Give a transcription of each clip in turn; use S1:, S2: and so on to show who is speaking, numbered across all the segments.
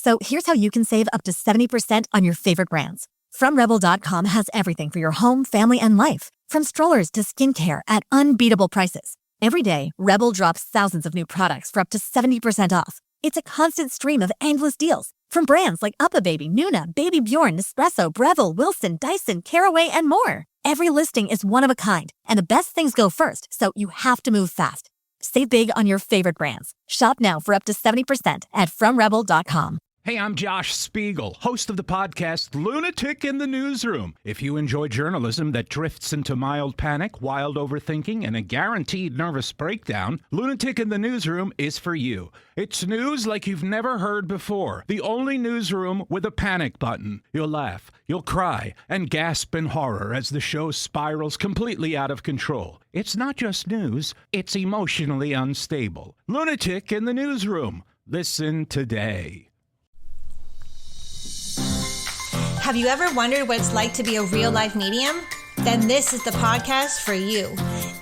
S1: So here's how you can save up to 70% on your favorite brands. FromRebel.com has everything for your home, family, and life. From strollers to skincare at unbeatable prices. Every day, Rebel drops thousands of new products for up to 70% off. It's a constant stream of endless deals. From brands like UPPAbaby, Nuna, Baby Bjorn, Nespresso, Breville, Wilson, Dyson, Caraway, and more. Every listing is one of a kind, and the best things go first, so you have to move fast. Save big on your favorite brands. Shop now for up to 70% at FromRebel.com.
S2: Hey, I'm Josh Spiegel, host of the podcast Lunatic in the Newsroom. If you enjoy journalism that drifts into mild panic, wild overthinking, and a guaranteed nervous breakdown, Lunatic in the Newsroom is for you. It's news like you've never heard before. The only newsroom with a panic button. You'll laugh, you'll cry, and gasp in horror as the show spirals completely out of control. It's not just news, it's emotionally unstable. Lunatic in the Newsroom. Listen today.
S3: Have you ever wondered what it's like to be a real-life medium? Then this is the podcast for you.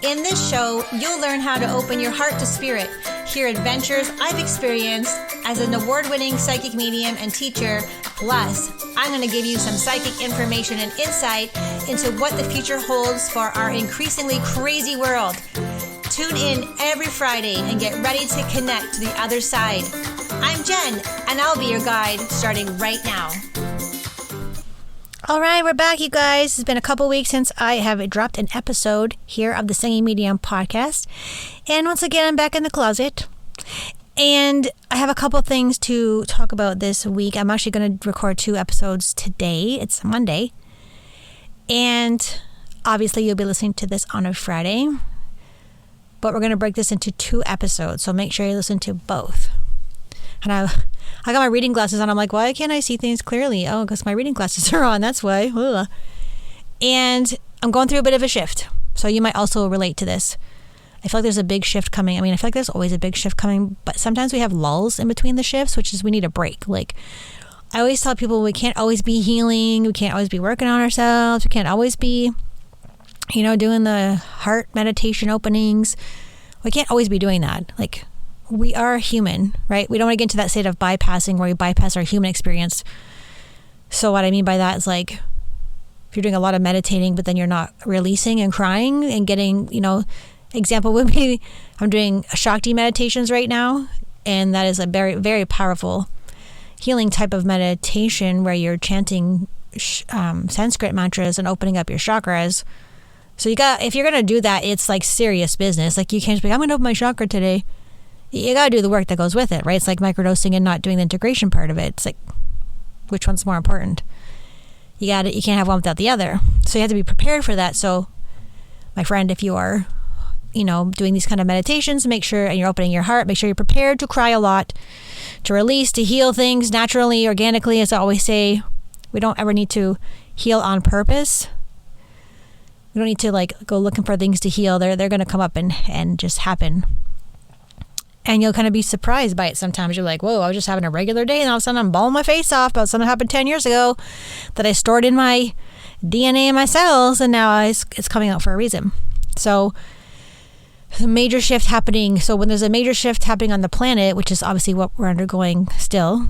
S3: In this show, you'll learn how to open your heart to spirit, hear adventures I've experienced as an award-winning psychic medium and teacher. Plus, I'm going to give you some psychic information and insight into what the future holds for our increasingly crazy world. Tune in every Friday and get ready to connect to the other side. I'm Jen, and I'll be your guide starting right now. All right, we're back, you guys. It's been a couple weeks since I have dropped an episode here of the Singing Medium podcast. And once again, I'm back in the closet. And I have a couple things to talk about this week. I'm actually going to record 2 episodes today. It's Monday. And obviously, you'll be listening to this on a Friday. But we're going to break this into 2 episodes. So make sure you listen to both. And I got my reading glasses on. I'm like, why can't I see things clearly? Oh, because my reading glasses are on. That's why. Ugh. And I'm going through a bit of a shift. So you might also relate to this. I feel like there's a big shift coming. I mean, I feel like there's always a big shift coming. But sometimes we have lulls in between the shifts, which is we need a break. Like, I always tell people we can't always be healing. We can't always be working on ourselves. We can't always be, doing the heart meditation openings. We can't always be doing that. Like, we are human, right? We don't want to get into that state of bypassing where we bypass our human experience. So what I mean by that is like, if you're doing a lot of meditating, but then you're not releasing and crying and getting, example would be, I'm doing Shakti meditations right now. And that is a very, very powerful healing type of meditation where you're chanting Sanskrit mantras and opening up your chakras. So if you're going to do that, it's like serious business. Like you can't just be, I'm going to open my chakra today. You got to do the work that goes with it, right? It's like microdosing and not doing the integration part of it. It's like, which one's more important? You can't have one without the other. So you have to be prepared for that. So my friend, if you are, doing these kind of meditations, make sure, and you're opening your heart, make sure you're prepared to cry a lot, to release, to heal things naturally, organically. As I always say, we don't ever need to heal on purpose. We don't need to go looking for things to heal. They're going to come up and just happen. And you'll kind of be surprised by it sometimes. You're like, whoa, I was just having a regular day, and all of a sudden I'm bawling my face off about something that happened 10 years ago that I stored in my DNA in my cells, and now it's coming out for a reason. So the major shift happening. So when there's a major shift happening on the planet, which is obviously what we're undergoing still,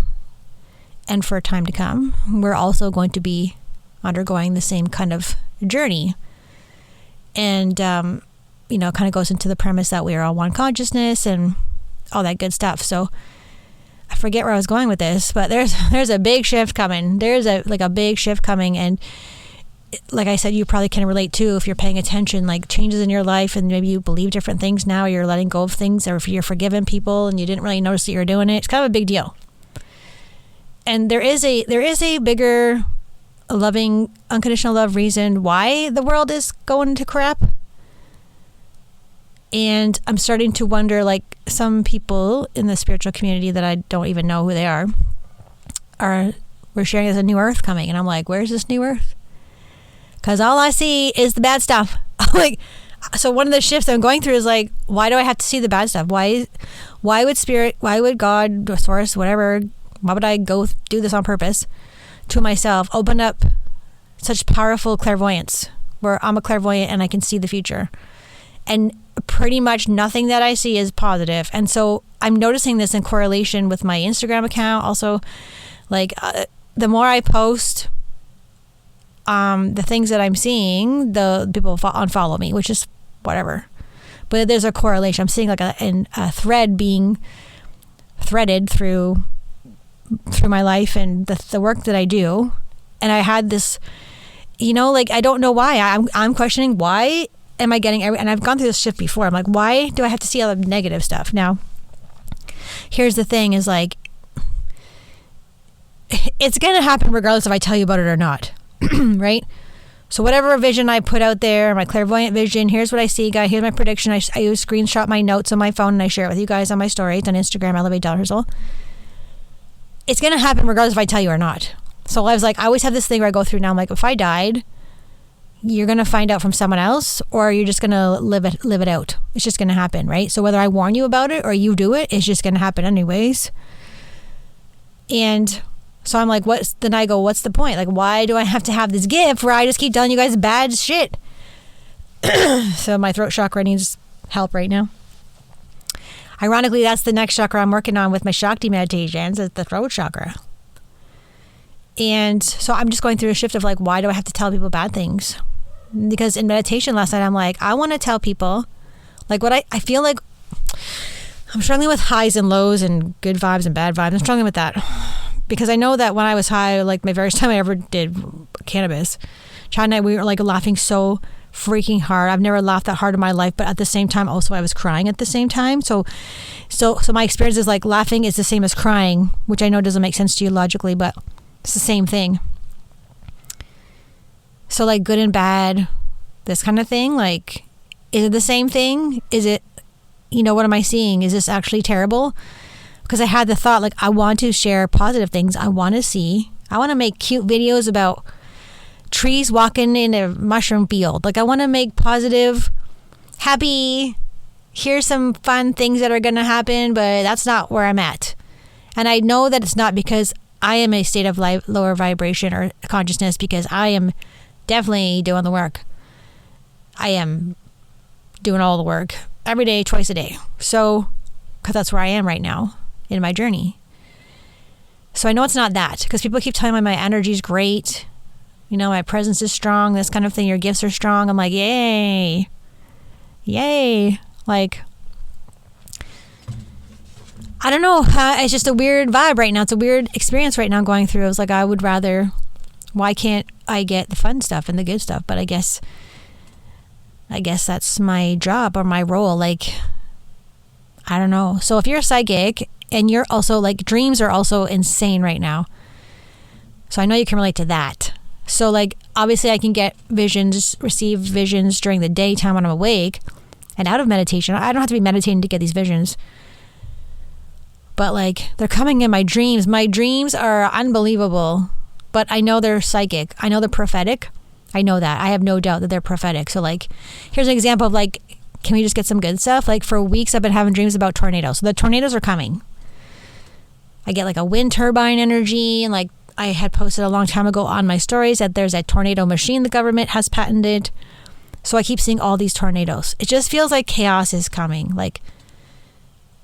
S3: and for a time to come, we're also going to be undergoing the same kind of journey. And, kind of goes into the premise that we are all one consciousness and all that good stuff. So I forget where I was going with this, but there's a big shift coming. There's a big shift coming. And like I said, you probably can relate too if you're paying attention, like changes in your life, and maybe you believe different things now, you're letting go of things, or if you're forgiving people and you didn't really notice that you're doing it. It's kind of a big deal. And there is a bigger, loving, unconditional love reason why the world is going to crap. And I'm starting to wonder, like, some people in the spiritual community that I don't even know who they are, we're sharing there's a new earth coming. And I'm like, where's this new earth? Because all I see is the bad stuff. So one of the shifts I'm going through is like, why do I have to see the bad stuff? Why would spirit, why would God, or source, whatever, why would I go do this on purpose to myself, open up such powerful clairvoyance where I'm a clairvoyant and I can see the future? And pretty much nothing that I see is positive. And so I'm noticing this in correlation with my Instagram account. Also, like the more I post the things that I'm seeing, the people unfollow me, which is whatever. But there's a correlation. I'm seeing like a thread being threaded through my life and the work that I do. And I had this, like, I don't know why. I'm questioning, why am I getting and I've gone through this shift before. I'm like, why do I have to see all the negative stuff? Now, here's the thing is like, it's going to happen regardless if I tell you about it or not. Right? So whatever vision I put out there, my clairvoyant vision, here's what I see, guys. Here's my prediction. I screenshot my notes on my phone and I share it with you guys on my stories on Instagram, Elevate.Herzl. It's going to happen regardless if I tell you or not. So I was like, I always have this thing where I go through now. I'm like, if I died, you're going to find out from someone else, or you're just going to live it out. It's just going to happen, right? So whether I warn you about it or you do it, it's just going to happen anyways. And so I'm like, what's the point? Like, why do I have to have this gift where I just keep telling you guys bad shit? So my throat chakra needs help right now. Ironically, that's the next chakra I'm working on with my Shakti meditations, is the throat chakra. And so I'm just going through a shift of like, why do I have to tell people bad things? Because in meditation last night, I'm like, I want to tell people like what I feel like. I'm struggling with highs and lows and good vibes and bad vibes. I'm struggling with that because I know that when I was high, like my first time I ever did cannabis, Chad and I, we were like laughing so freaking hard. I've never laughed that hard in my life, but at the same time, also I was crying at the same time. So my experience is like laughing is the same as crying, which I know doesn't make sense to you logically, but it's the same thing. So like good and bad, this kind of thing, like, is it the same thing? Is it, what am I seeing? Is this actually terrible? Because I had the thought, like, I want to share positive things. I want to make cute videos about trees walking in a mushroom field. Like, I want to make positive, happy, here's some fun things that are going to happen, but that's not where I'm at. And I know that it's not because I am a state of lower vibration or consciousness, because I am definitely doing the work. I am doing all the work every day, twice a day. So, because that's where I am right now in my journey. So I know it's not that, because people keep telling me my energy is great. My presence is strong, this kind of thing. Your gifts are strong. I'm like, yay. Like, I don't know. It's just a weird vibe right now. It's a weird experience right now going through. I was like, I would rather, why can't I get the fun stuff and the good stuff? But I guess that's my job or my role. Like, I don't know. So if you're a psychic and you're also like, dreams are also insane right now. So I know you can relate to that. So like, obviously I can get visions, receive visions during the daytime when I'm awake and out of meditation. I don't have to be meditating to get these visions. But like, they're coming in my dreams. My dreams are unbelievable, but I know they're psychic. I know they're prophetic. I know that. I have no doubt that they're prophetic. So like, here's an example of like, can we just get some good stuff? Like for weeks, I've been having dreams about tornadoes. So the tornadoes are coming. I get like a wind turbine energy. And like I had posted a long time ago on my stories that there's a tornado machine the government has patented. So I keep seeing all these tornadoes. It just feels like chaos is coming. Like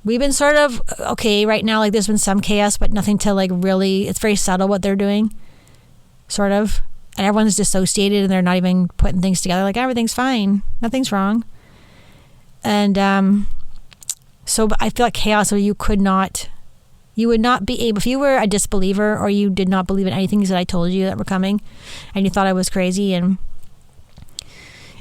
S3: we've been sort of, okay, right now, like there's been some chaos, but nothing to like really, it's very subtle what they're doing. Sort of. And everyone's dissociated and they're not even putting things together. Like everything's fine. Nothing's wrong. And so I feel like chaos, where you would not be able, if you were a disbeliever or you did not believe in anything that I told you that were coming and you thought I was crazy, and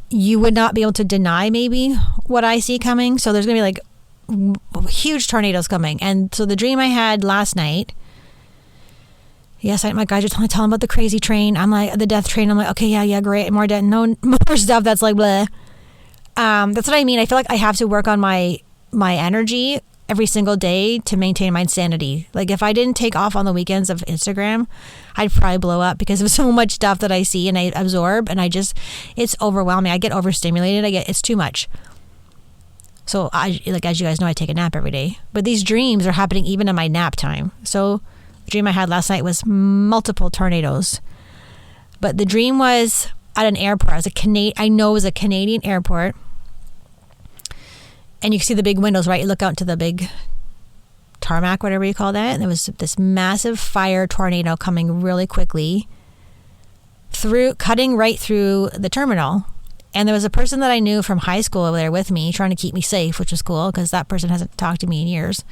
S3: you would not be able to deny maybe what I see coming. So there's going to be like huge tornadoes coming. And so the dream I had last night, yes, my guys are telling about the crazy train. I'm like, the death train. I'm like, okay, yeah, great. More stuff that's like, bleh. That's what I mean. I feel like I have to work on my energy every single day to maintain my sanity. Like if I didn't take off on the weekends of Instagram, I'd probably blow up because of so much stuff that I see and I absorb, and it's overwhelming. I get overstimulated. It's too much. So as you guys know, I take a nap every day, but these dreams are happening even in my nap time. So the dream I had last night was multiple tornadoes, but the dream was at an airport. I know it was a Canadian airport. And you can see the big windows, right? You look out into the big tarmac, whatever you call that. And there was this massive fire tornado coming really quickly cutting right through the terminal. And there was a person that I knew from high school over there with me trying to keep me safe, which was cool because that person hasn't talked to me in years.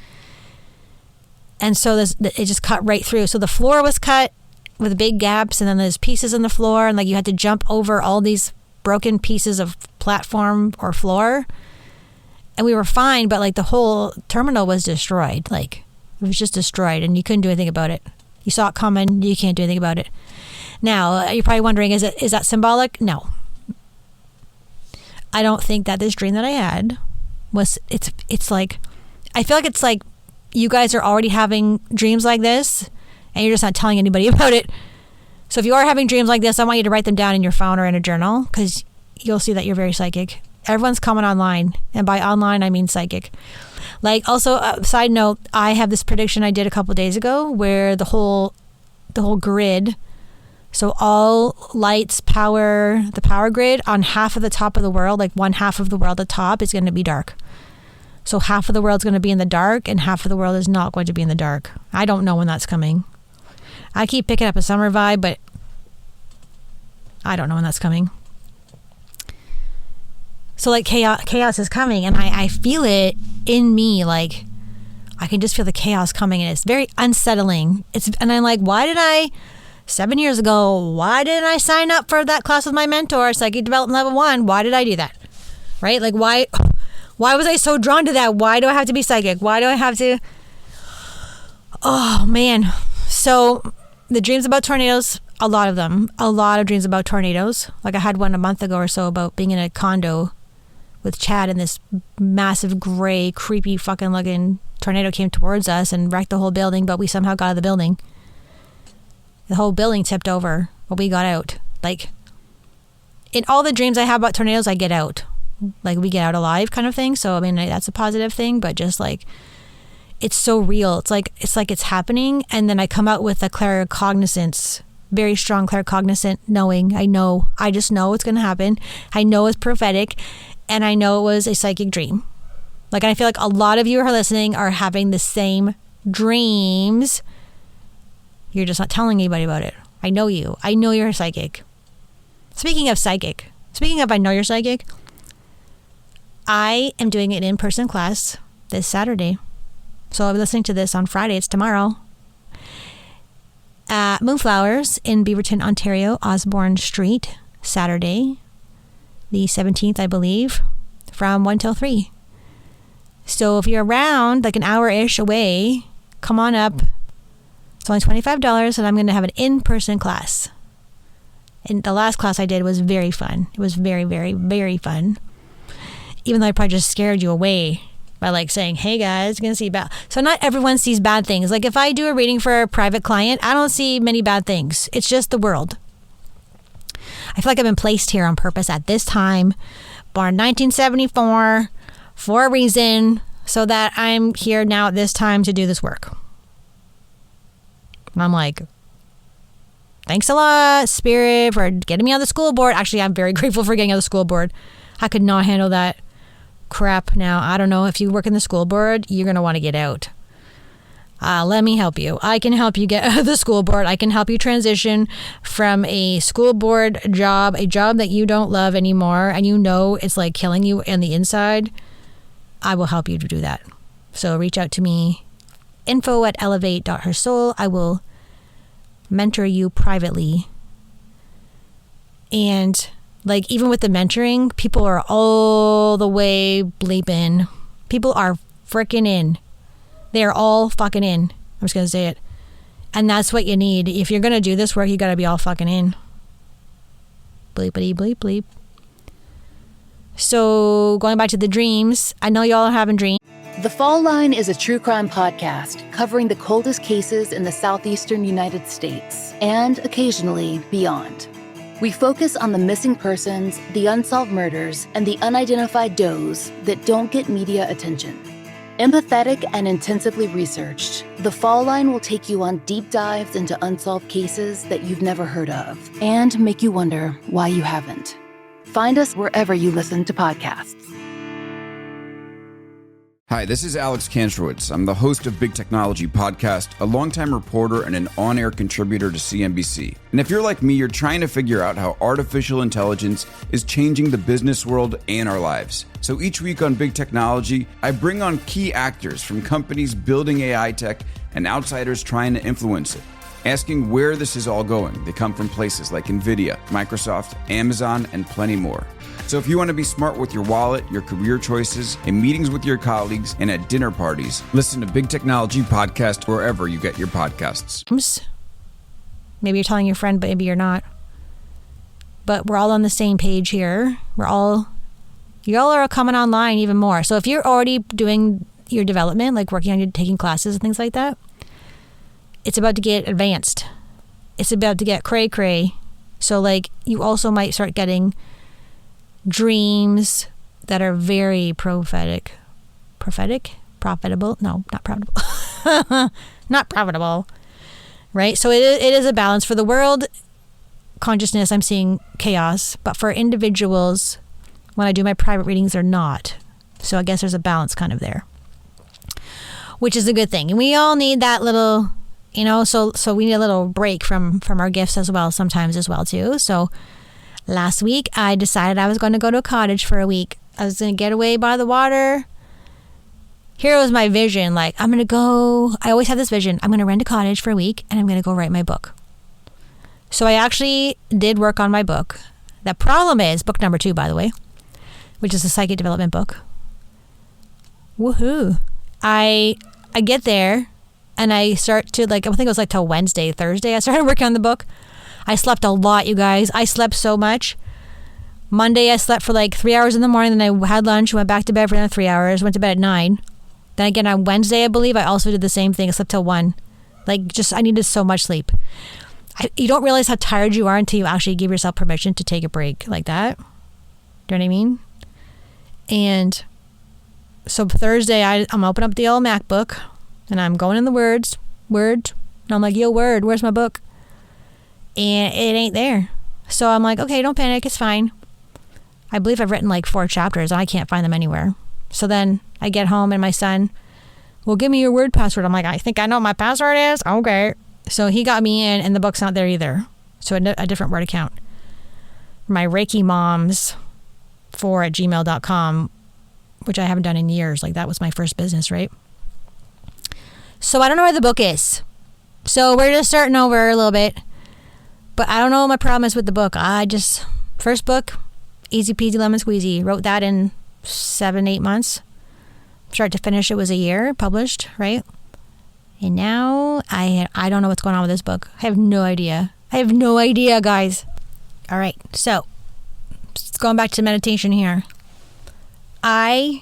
S3: And so it just cut right through. So the floor was cut with big gaps, and then there's pieces in the floor, and like you had to jump over all these broken pieces of platform or floor. And we were fine, but like the whole terminal was destroyed. Like it was just destroyed, and you couldn't do anything about it. You saw it coming, you can't do anything about it. Now, you're probably wondering, is that symbolic? No. I don't think that this dream that I had was, it's like, I feel like it's like you guys are already having dreams like this and you're just not telling anybody about it. So if you are having dreams like this, I want you to write them down in your phone or in a journal because you'll see that you're very psychic. Everyone's coming online, and by online, I mean psychic. Like also, side note, I have this prediction I did a couple of days ago where the whole grid, so all lights, power, the power grid on half of the top of the world, like one half of the world at the top is going to be dark. So half of the world's going to be in the dark and half of the world is not going to be in the dark. I don't know when that's coming. I keep picking up a summer vibe, but I don't know when that's coming. So like chaos is coming, and I feel it in me. Like I can just feel the chaos coming, and it's very unsettling. And I'm like, 7 years ago, why didn't I sign up for that class with my mentor, Psychic Development Level 1? Why did I do that? Right? Like, why was I so drawn to that? Why do I have to be psychic? Why do I have to? Oh, man. So the dreams about tornadoes, a lot of dreams about tornadoes. Like I had one a month ago or so about being in a condo with Chad, and this massive gray, creepy fucking looking tornado came towards us and wrecked the whole building, but we somehow got out of the building. The whole building tipped over, but we got out. Like, in all the dreams I have about tornadoes, I get out. Like, we get out alive kind of thing. So, I mean, that's a positive thing, but just like, it's so real. It's like it's happening. And then I come out with a claircognizance, very strong claircognizant knowing. I just know it's going to happen. I know it's prophetic, and I know it was a psychic dream. Like, I feel like a lot of you who are listening are having the same dreams. You're just not telling anybody about it. I know you. I know you're psychic. Speaking of I know you're psychic, I am doing an in-person class this Saturday. So I'll be listening to this on Friday. It's tomorrow. At Moonflowers in Beaverton, Ontario, Osborne Street, Saturday, the 17th, I believe, from 1 till 3. So if you're around, like an hour-ish away, come on up. It's only $25, and I'm going to have an in-person class. And the last class I did was very fun. It was very, very, very fun. Even though I probably just scared you away by like saying, hey guys, you're going to see bad. So not everyone sees bad things. Like if I do a reading for a private client, I don't see many bad things. It's just the world. I feel like I've been placed here on purpose at this time, born 1974, for a reason, so that I'm here now at this time to do this work. And I'm like, thanks a lot, Spirit, for getting me on the school board. Actually, I'm very grateful for getting on the school board. I could not handle that crap now. I don't know. If you work in the school board, you're going to want to get out. Let me help you. I can help you get out of the school board. I can help you transition from a school board job, a job that you don't love anymore, and you know it's like killing you on the inside. I will help you to do that. So reach out to me, info@elevate.hersoul. I will mentor you privately. And like even with the mentoring, people are all the way bleeping. People are freaking in. They are all fucking in. I'm just going to say it. And that's what you need. If you're going to do this work, you got to be all fucking in. Bleepity bleep bleep. So going back to the dreams, I know y'all are having dreams.
S4: The Fall Line is a true crime podcast covering the coldest cases in the southeastern United States and occasionally beyond. We focus on the missing persons, the unsolved murders, and the unidentified does that don't get media attention. Empathetic and intensively researched, The Fall Line will take you on deep dives into unsolved cases that you've never heard of and make you wonder why you haven't. Find us wherever you listen to podcasts.
S5: Hi, this is Alex Kantrowitz. I'm the host of Big Technology Podcast, a longtime reporter and an on-air contributor to CNBC. And if you're like me, you're trying to figure out how artificial intelligence is changing the business world and our lives. So each week on Big Technology, I bring on key actors from companies building AI tech and outsiders trying to influence it, asking where this is all going. They come from places like NVIDIA, Microsoft, Amazon, and plenty more. So if you want to be smart with your wallet, your career choices, in meetings with your colleagues, and at dinner parties, listen to Big Technology Podcast wherever you get your podcasts.
S3: Maybe you're telling your friend, but maybe you're not. But we're all on the same page here. Y'all are coming online even more. So if you're already doing your development, like working on your taking classes and things like that, it's about to get advanced. It's about to get cray-cray. So like you also might start getting dreams that are very prophetic. Profitable? No, not profitable. Not profitable. Right? So it is a balance. For the world consciousness, I'm seeing chaos. But for individuals, when I do my private readings, they're not. So I guess there's a balance kind of there, which is a good thing. And we all need that little, so we need a little break from our gifts as well, sometimes as well too. So last week, I decided I was going to go to a cottage for a week. I was going to get away by the water. Here was my vision. Like, I'm going to go. I always have this vision. I'm going to rent a cottage for a week and I'm going to go write my book. So I actually did work on my book. The problem is, book number 2, by the way, which is a psychic development book. Woohoo. I get there and I start to, I think it was till Wednesday, Thursday, I started working on the book. I slept a lot, you guys. I slept so much. Monday, I slept for 3 hours in the morning. Then I had lunch, went back to bed for another 3 hours, went to bed at 9. Then again, on Wednesday, I believe, I also did the same thing. I slept till 1. I needed so much sleep. You don't realize how tired you are until you actually give yourself permission to take a break like that. Do you know what I mean? And so Thursday, I'm going to open up the old MacBook, and I'm going in the Word, and I'm like, yo, Word, where's my book? And it ain't there. So I'm like, okay, don't panic. It's fine. I believe I've written 4 chapters and I can't find them anywhere. So then I get home and my son, well, give me your Word password. I'm like, I think I know what my password is. Okay. So he got me in and the book's not there either. So a different Word account. My Reiki Moms 4@gmail.com, which I haven't done in years. That was my first business, right? So I don't know where the book is. So we're just starting over a little bit. But I don't know what my problem is with the book. First book, easy peasy lemon squeezy. Wrote that in 7-8 months. Start to finish, it was a year published, right? And now I don't know what's going on with this book. I have no idea. Guys. All right, so going back to meditation here. I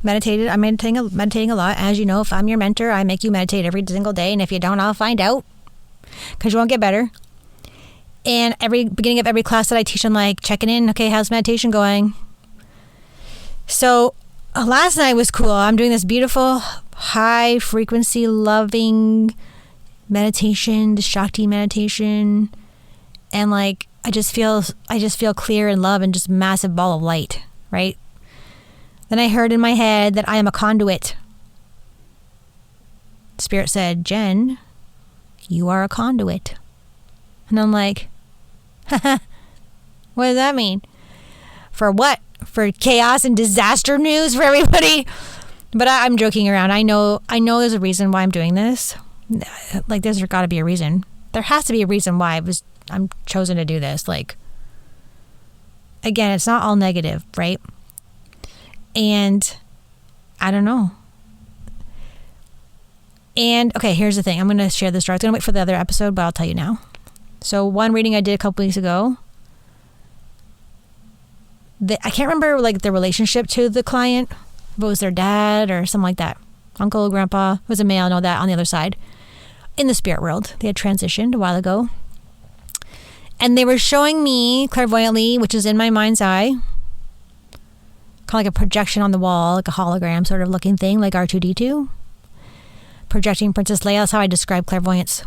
S3: meditated. I'm meditating a lot. As you know, if I'm your mentor, I make you meditate every single day. And if you don't, I'll find out because you won't get better. And beginning of every class that I teach, I'm checking in. Okay, how's meditation going? So last night was cool. I'm doing this beautiful, high frequency, loving meditation, the Shakti meditation, and I just feel clear and love and just massive ball of light, right? Then I heard in my head that I am a conduit. Spirit said, Jen, you are a conduit. And I'm like, what does that mean? For what? For chaos and disaster news for everybody? But I'm joking around. I know there's a reason why I'm doing this. There's got to be a reason. There has to be a reason why I'm chosen to do this. Again, it's not all negative, right? And I don't know. And okay, here's the thing. I'm going to share this story. I was going to wait for the other episode, but I'll tell you now. So one reading I did a couple weeks ago, I can't remember the relationship to the client, if it was their dad or something like that. Uncle, grandpa, it was a male, I know that on the other side. In the spirit world, they had transitioned a while ago. And they were showing me clairvoyantly, which is in my mind's eye, kind of a projection on the wall, a hologram sort of looking thing, like R2-D2. Projecting Princess Leia, that's how I describe clairvoyance.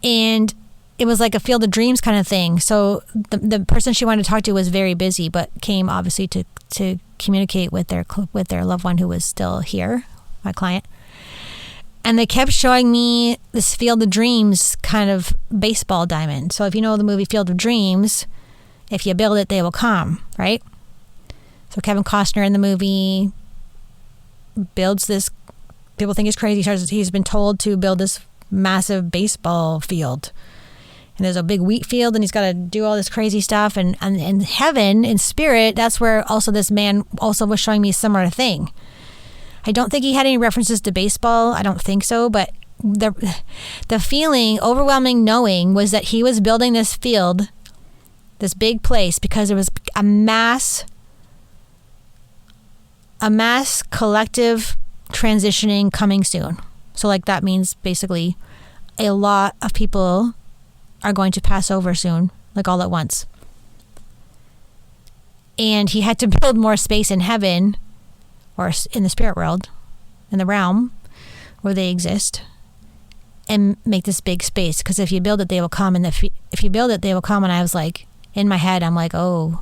S3: And it was like a field of dreams kind of thing. So the person she wanted to talk to was very busy, but came obviously to communicate with their loved one who was still here, my client. And they kept showing me this Field of Dreams kind of baseball diamond. So if you know the movie Field of Dreams, if you build it, they will come, right? So Kevin Costner in the movie builds this, people think he's crazy. He's been told to build this massive baseball field. And there's a big wheat field, and he's got to do all this crazy stuff. And in heaven, in spirit, that's where also this man also was showing me a similar thing. I don't think he had any references to baseball. I don't think so. But the feeling, overwhelming knowing, was that he was building this field, this big place, because there was a mass collective transitioning coming soon. So like that means basically a lot of people are going to pass over soon, like all at once. And he had to build more space in heaven, or in the spirit world, in the realm where they exist, and make this big space. Because if you build it, they will come. And if you build it, they will come. And I was like, in my head, I'm like, oh.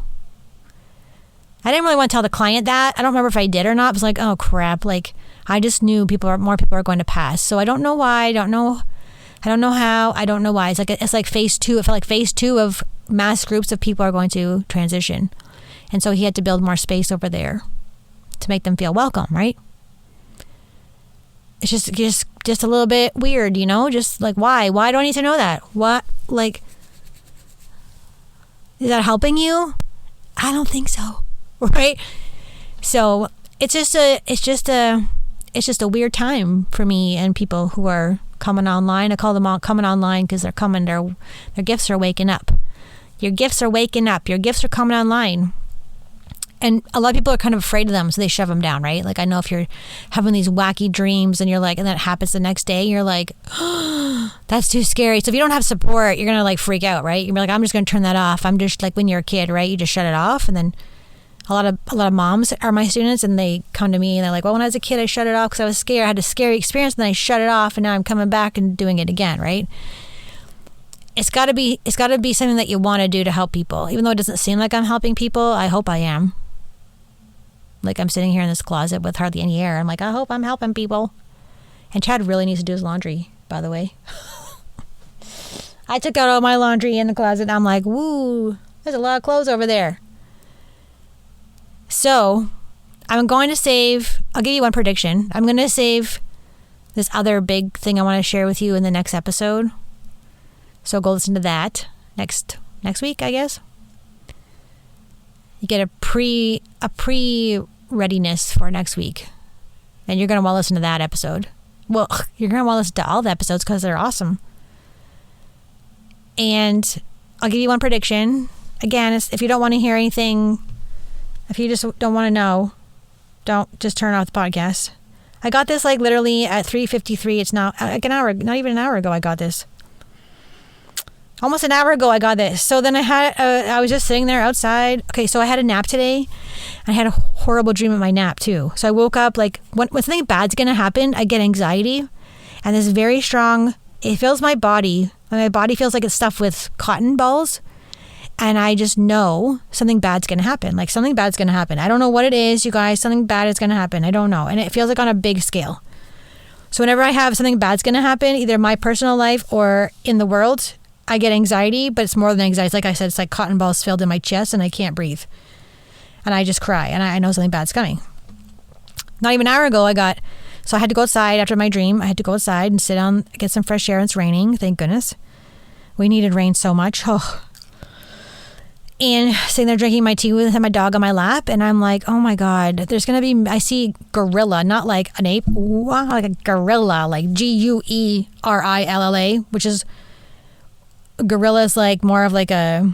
S3: I didn't really want to tell the client that. I don't remember if I did or not. I was like, oh crap. Like, I just knew more people are going to pass. So I don't know why. I don't know how. I don't know why. It's like phase 2. It felt like phase 2 of mass groups of people are going to transition. And so he had to build more space over there to make them feel welcome, right? It's just a little bit weird, you know? Just like, why? Why do I need to know that? What? Like, is that helping you? I don't think so. Right? So it's just a weird time for me and people who are coming online. I call them all coming online because they're coming. Their gifts are waking up. Your gifts are waking up. Your gifts are coming online. And a lot of people are kind of afraid of them, so they shove them down, right? Like, I know if you're having these wacky dreams and you're like, and that happens the next day, you're like, oh, that's too scary. So if you don't have support, you're going to like freak out, right? You're like, I'm just going to turn that off. I'm just like when you're a kid, right? You just shut it off. And then a lot of moms are my students, and they come to me and they're like, well, when I was a kid, I shut it off because I was scared. I had a scary experience, and then I shut it off, and now I'm coming back and doing it again, right? It's got to be something that you want to do to help people. Even though it doesn't seem like I'm helping people, I hope I am. Like, I'm sitting here in this closet with hardly any air. I'm like, I hope I'm helping people. And Chad really needs to do his laundry, by the way. I took out all my laundry in the closet, and I'm like, woo, there's a lot of clothes over there. So, I'm going to save, I'll give you one prediction. I'm going to save this other big thing I want to share with you in the next episode. So go listen to that next week, I guess. You get a pre readiness for next week. And you're going to want to listen to that episode. Well, you're going to want to listen to all the episodes because they're awesome. And I'll give you one prediction. Again, if you don't want to hear anything, if you just don't want to know, don't just turn off the podcast. I got this like literally at 3:53. It's now like an hour, not even an hour ago I got this. Almost an hour ago I got this. So then I was just sitting there outside. Okay, so I had a nap today. I had a horrible dream in my nap too. So I woke up like when something bad's going to happen, I get anxiety. And this very strong, it fills my body. My body feels like it's stuffed with cotton balls. And I just know something bad's going to happen. Like something bad's going to happen. I don't know what it is, you guys. Something bad is going to happen. I don't know. And it feels like on a big scale. So whenever I have something bad's going to happen, either in my personal life or in the world, I get anxiety, but it's more than anxiety. Like I said, it's like cotton balls filled in my chest and I can't breathe. And I just cry and I know something bad's coming. Not even an hour ago, so I had to go outside after my dream. I had to go outside and sit down, get some fresh air. It's raining, thank goodness. We needed rain so much. Oh. And sitting there drinking my tea with my dog on my lap. And I'm like, oh my God, I see gorilla, not like an ape, like a gorilla, like G-U-E-R-I-L-L-A, which is, gorilla is like more of like I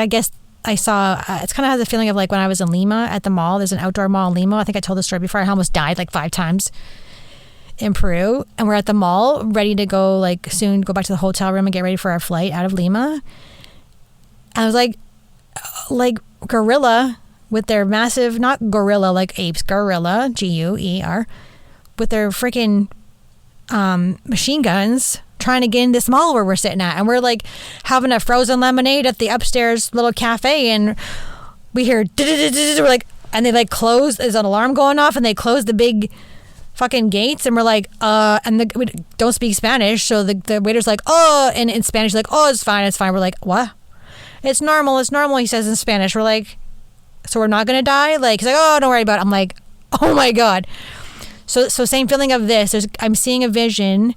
S3: guess I saw, it's kind of has a feeling of like when I was in Lima at the mall. There's an outdoor mall in Lima. I think I told the story before. I almost died like 5 times in Peru. And we're at the mall ready to go like soon go back to the hotel room and get ready for our flight out of Lima. And I was like gorilla with their massive, not gorilla like apes, gorilla, G-U-E-R, with their freaking machine guns trying to get in this mall where we're sitting at. And we're like having a frozen lemonade at the upstairs little cafe, and we hear we're like, And they like close, there's an alarm going off and they close the big fucking gates. And we're like, we don't speak Spanish. So the waiter's like, oh, and in Spanish, like, oh, it's fine. We're like, what? It's normal. He says in Spanish. We're like, so we're not going to die? Like, he's like, oh, don't worry about it. I'm like, oh my God. So same feeling of this. I'm seeing a vision,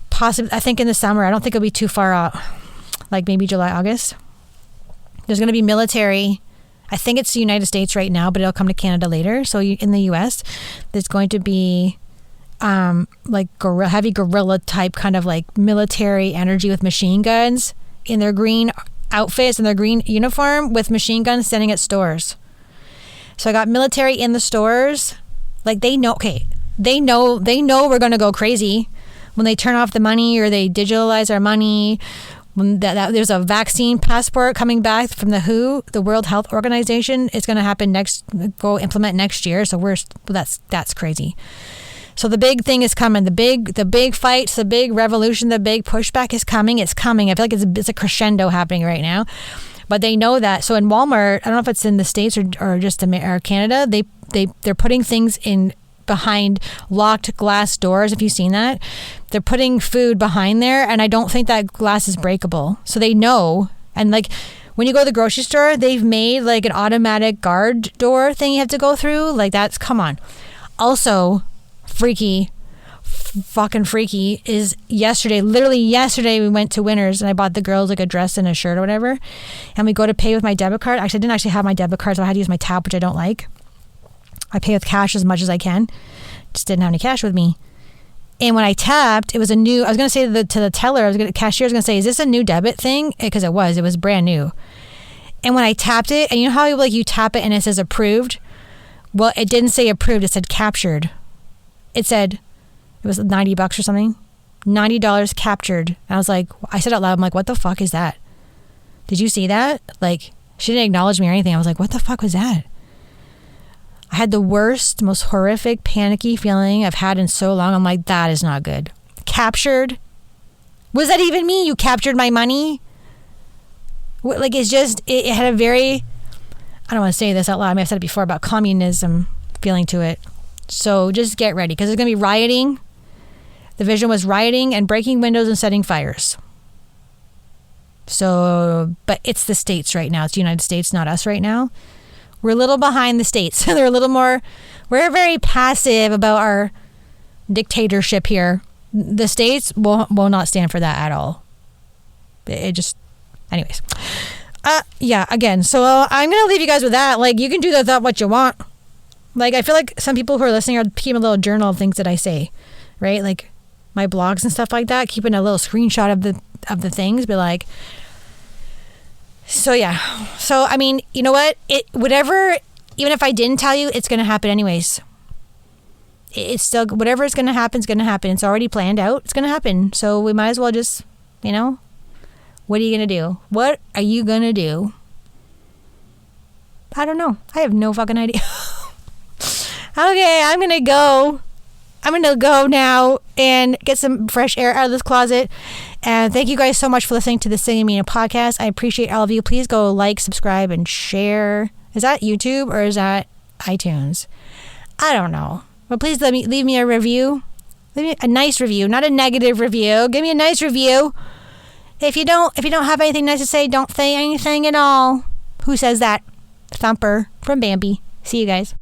S3: possibly, I think in the summer. I don't think it'll be too far out, like maybe July, August. There's going to be military. I think it's the United States right now, but it'll come to Canada later. So in the U.S., there's going to be like heavy guerrilla type kind of like military energy with machine guns in their green outfits and their green uniform with machine guns standing at stores. So I got military in the stores. Like they know we're going to go crazy when they turn off the money or they digitalize our money. When there's a vaccine passport coming back from the WHO, the World Health Organization. It's going to happen go implement next year. So that's crazy. So the big thing is coming. The big fights, the big revolution, the big pushback is coming. It's coming. I feel like it's a crescendo happening right now. But they know that. So in Walmart, I don't know if it's in the States or just or Canada, they're putting things in behind locked glass doors. If you've seen that, they're putting food behind there, and I don't think that glass is breakable. So they know. And like when you go to the grocery store, they've made like an automatic guard door thing you have to go through. Like that's, come on. Also, fucking freaky is literally yesterday we went to Winners and I bought the girls like a dress and a shirt or whatever, and we go to pay with my debit card. Actually, I didn't actually have my debit card, so I had to use my tap, which I don't like. I pay with cash as much as I can. Just didn't have any cash with me. And when I tapped, it was I was going to say to the teller, cashier, I was going to say, is this a new debit thing? Because it was brand new. And when I tapped it, and you know how like you tap it and it says approved? Well, it didn't say approved. It said captured. It said, it was $90 or something. $90 captured. And I said out loud, I'm like, what the fuck is that? Did you see that? Like, she didn't acknowledge me or anything. I was like, what the fuck was that? I had the worst, most horrific, panicky feeling I've had in so long. I'm like, that is not good. Captured? Was that even me? You captured my money? Like, it's just, it had a very, I don't want to say this out loud. I mean, I've said it before about communism feeling to it. So just get ready because there's going to be rioting. The vision was rioting and breaking windows and setting fires. So, but it's the States right now. It's the United States, not us right now. We're a little behind the States. They're a little more, we're very passive about our dictatorship here. The States will not stand for that at all. It just, anyways. Yeah, again, so I'm going to leave you guys with that. Like, you can do that what you want. Like, I feel like some people who are listening are keeping a little journal of things that I say, right? Like my blogs and stuff like that, keeping a little screenshot of the things, be like, so yeah. So, I mean, you know what? Whatever, even if I didn't tell you, it's going to happen anyways. It's still, whatever is going to happen is going to happen. It's already planned out. It's going to happen. So we might as well just, what are you going to do? What are you going to do? I don't know. I have no fucking idea. Okay, I'm going to go. I'm going to go now and get some fresh air out of this closet. And thank you guys so much for listening to the Singing Media podcast. I appreciate all of you. Please go like, subscribe, and share. Is that YouTube or is that iTunes? I don't know. But please leave me a review. Leave me a nice review, not a negative review. Give me a nice review. If you don't have anything nice to say, don't say anything at all. Who says that? Thumper from Bambi. See you guys.